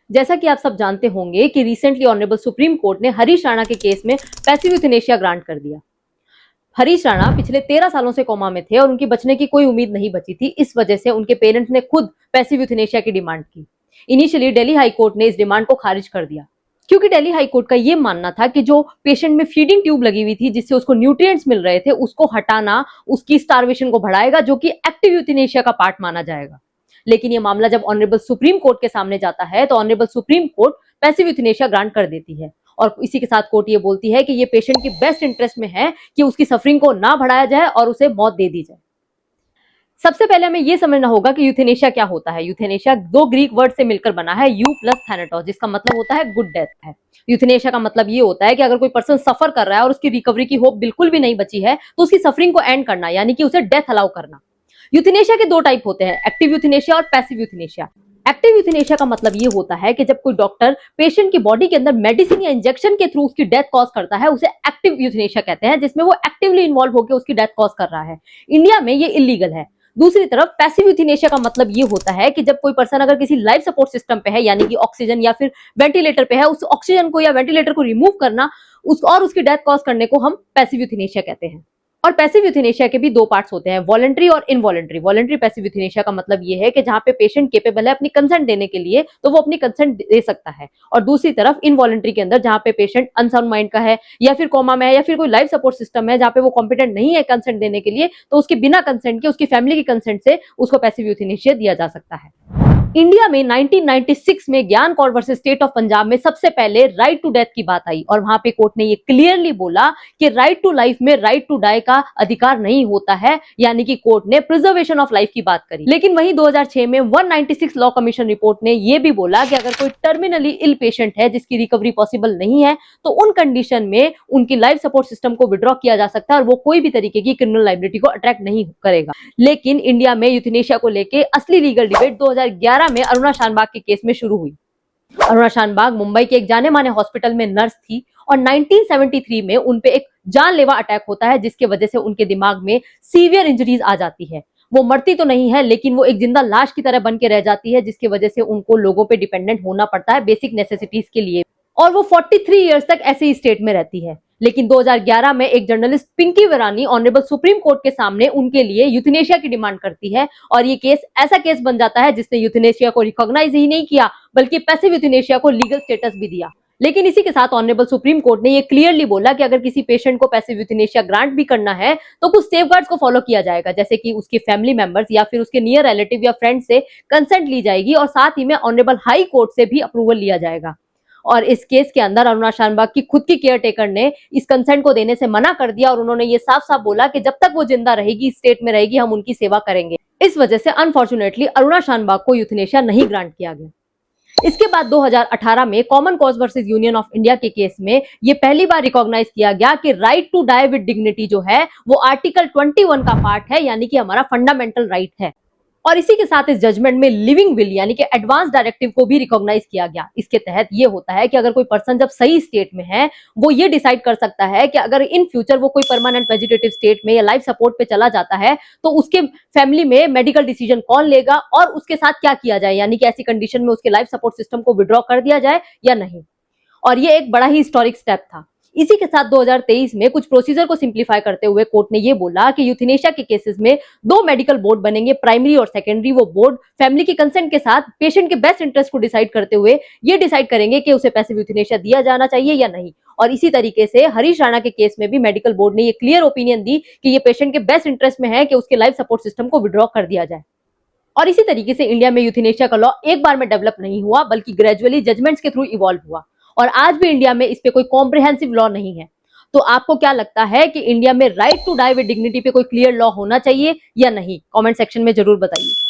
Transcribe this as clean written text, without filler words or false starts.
जैसा कि आप सब जानते होंगे कि रिसेंटली ऑनरेबल सुप्रीम कोर्ट ने हरीश राणा के केस में पैसिव यूथनेशिया ग्रांट कर दिया। हरीश राणा पिछले 13 सालों से कोमा में थे और उनकी बचने की कोई उम्मीद नहीं बची थी। इस वजह से उनके पेरेंट्स ने खुद पैसिव यूथनेशिया की डिमांड की। इनिशियली दिल्ली हाई कोर्ट ने इस डिमांड को खारिज कर दिया, क्योंकि दिल्ली हाई कोर्ट का यह मानना था कि जो पेशेंट में फीडिंग ट्यूब लगी हुई थी जिससे उसको न्यूट्रिएंट्स मिल रहे थे, उसको हटाना उसकी स्टारवेशन को बढ़ाएगा, जो कि एक्टिव यूथनेशिया का पार्ट माना जाएगा। लेकिन यह मामला जब ऑनरेबल सुप्रीम कोर्ट के सामने जाता है तो honourable Supreme court passive euthanasia grant कर देती है और इसी के साथ कोर्ट ये बोलती है कि ये पेशेंट की बेस्ट इंटरेस्ट में है कि उसकी सफरिंग को ना बढ़ाया जाए और उसे मौत दे दी जाए। सबसे पहले हमें यह समझना होगा कि यूथनेशिया क्या होता है। यूथनेशिया दो ग्रीक वर्ड से मिलकर बना है, यू प्लस थैनेटोस, जिसका मतलब होता है गुड डेथ है। यूथनेशिया का मतलब ये होता है कि अगर कोई पर्सन सफर कर रहा है और उसकी रिकवरी की होप बिल्कुल भी नहीं बची है तो उसकी सफरिंग को एंड करना, यानी कि उसे डेथ अलाउ करना। यूथनेशिया के दो टाइप होते हैं, एक्टिव यूथनेशिया और पैसिव यूथनेशिया। एक्टिव यूथनेशिया का मतलब ये होता है कि जब कोई डॉक्टर पेशेंट की बॉडी के अंदर मेडिसिन या इंजेक्शन के थ्रू उसकी डेथ कॉज करता है, उसे एक्टिव यूथनेशिया कहते हैं, जिसमें वो एक्टिवली इन्वॉल्व होकर उसकी डेथ कॉज कर रहा है। इंडिया में ये इलीगल है। दूसरी तरफ पैसिव यूथनेशिया का मतलब ये होता है कि जब कोई पर्सन अगर किसी लाइफ सपोर्ट सिस्टम पे है, यानी कि ऑक्सीजन या फिर वेंटिलेटर पे है, उस ऑक्सीजन को या वेंटिलेटर को रिमूव करना और उसकी डेथ कॉज करने को हम पैसिव यूथनेशिया कहते हैं। और पैसिव यूथनेशिया के भी दो पार्ट्स होते हैं, वॉलंटरी और इनवॉलंटरी। वॉलंटरी पैसिव यूथनेशिया का मतलब ये है कि जहां पे पेशेंट केपेबल है अपनी कंसेंट देने के लिए तो वो अपनी कंसेंट दे सकता है, और दूसरी तरफ इनवॉलंटरी के अंदर जहां पे पेशेंट अनसाउंड माइंड का है या फिर कोमा में है या फिर कोई लाइफ सपोर्ट सिस्टम है जहां पे वो कॉम्पिटेंट नहीं है कंसेंट देने के लिए, तो उसके बिना कंसेंट के, उसकी फैमिली की कंसेंट से उसको पैसिव यूथनेशिया दिया जा सकता है। इंडिया में 1996 में ज्ञान Kaur versus state of Punjab में सबसे पहले राइट टू डेथ की बात आई और वहां पे कोर्ट ने ये क्लियरली बोला कि राइट टू लाइफ में राइट टू डाई का अधिकार नहीं होता है, यानी कि कोर्ट ने प्रिजर्वेशन ऑफ लाइफ की बात करी। लेकिन वहीं 2006 में 196 लॉ कमीशन रिपोर्ट ने यह भी बोला कि अगर कोई टर्मिनली इल पेशेंट है जिसकी रिकवरी पॉसिबल नहीं है तो उन कंडीशन में उनकी लाइफ सपोर्ट सिस्टम को विड्रॉ किया जा सकता है और वो कोई भी तरीके की क्रिमिनल लायबिलिटी को अट्रैक्ट नहीं करेगा। लेकिन इंडिया में यूथनेशिया को लेकर असली लीगल डिबेट 2011 में अरुणा शानबाग के केस में शुरू हुई। अरुणा शानबाग मुंबई के एक जाने माने हॉस्पिटल में नर्स थी और 1973 में उनपे एक जानलेवा अटैक होता है जिसके वजह से उनके दिमाग में सीवियर इंजरीज आ जाती है। वो मरती तो नहीं है लेकिन वो एक जिंदा लाश की तरह बन के रह जाती है, जिसकी वजह से उनको लोगों पे डिपेंडेंट होना पड़ता है बेसिक नेसेसिटीज के लिए, और वो 43 इयर्स तक ऐसे ही स्टेट में रहती है। लेकिन 2011 में एक journalist Pinky Virani honourable Supreme Court के सामने उनके लिए यूथनेशिया की डिमांड करती है और ये केस ऐसा केस बन जाता है जिसने यूथनेशिया को रिकॉग्नाइज ही नहीं किया बल्कि पैसिव यूथनेशिया को लीगल स्टेटस भी दिया। लेकिन इसी के साथ ऑनरेबल सुप्रीम कोर्ट ने ये क्लियरली बोला कि अगर किसी पेशेंट को पैसिव यूथनेशिया ग्रांट भी करना है तो कुछ सेफगार्ड्स को फॉलो किया जाएगा, जैसे कि उसके फैमिली मेंबर्स या फिर उसके नियर रिलेटिव या फ्रेंड से कंसेंट ली जाएगी और साथ ही में ऑनरेबल हाई कोर्ट से भी अप्रूवल लिया जाएगा। और इस केस के अंदर अरुणा शानबाग की खुद की केयर टेकर ने इस कंसेंट को देने से मना कर दिया और उन्होंने ये साफ साफ बोला कि जब तक वो जिंदा रहेगी, स्टेट में रहेगी, हम उनकी सेवा करेंगे। इस वजह से अनफॉर्चुनेटली अरुणा शानबाग को यूथनेशिया नहीं ग्रांट किया गया। इसके बाद 2018 में common cause versus union of India के केस में ये पहली बार रिकॉग्नाइज किया गया कि right to die with dignity जो है वो आर्टिकल 21 का पार्ट है, यानी कि हमारा फंडामेंटल राइट है। और इसी के साथ इस जजमेंट में लिविंग विल यानी कि एडवांस डायरेक्टिव को भी रिकॉग्नाइज किया गया। इसके तहत ये होता है कि अगर कोई पर्सन जब सही स्टेट में है वो ये डिसाइड कर सकता है कि अगर इन फ्यूचर वो कोई परमानेंट वेजिटेटिव स्टेट में या लाइफ सपोर्ट पे चला जाता है तो उसके फैमिली में मेडिकल डिसीजन कौन लेगा और उसके साथ क्या किया जाए, यानी कि ऐसी कंडीशन में उसके लाइफ सपोर्ट सिस्टम को विड्रॉ कर दिया जाए या नहीं। और ये एक बड़ा ही हिस्टोरिक स्टेप था। इसी के साथ 2023 में कुछ प्रोसीजर को सिंप्लीफाई करते हुए कोर्ट ने यह बोला कि यूथनेशिया के केसेस में दो मेडिकल बोर्ड बनेंगे, प्राइमरी और सेकेंडरी। वो बोर्ड फैमिली के कंसेंट के साथ पेशेंट के बेस्ट इंटरेस्ट को डिसाइड करते हुए ये डिसाइड करेंगे कि उसे पैसिव यूथनेशिया दिया जाना चाहिए या नहीं। और इसी तरीके से हरीश राणा के केस में भी मेडिकल बोर्ड ने ये क्लियर ओपिनियन दी कि ये पेशेंट के बेस्ट इंटरेस्ट में है कि उसके लाइफ सपोर्ट सिस्टम को विड्रॉ कर दिया जाए। और इसी तरीके से इंडिया में यूथनेशिया का लॉ एक बार में डेवलप नहीं हुआ बल्कि ग्रेजुअली जजमेंट्स के थ्रू इवॉल्व हुआ और आज भी इंडिया में इस पे कोई कॉम्प्रिहेंसिव लॉ नहीं है। तो आपको क्या लगता है कि इंडिया में right to die with dignity पे कोई क्लियर लॉ होना चाहिए या नहीं? कमेंट सेक्शन में जरूर बताइए।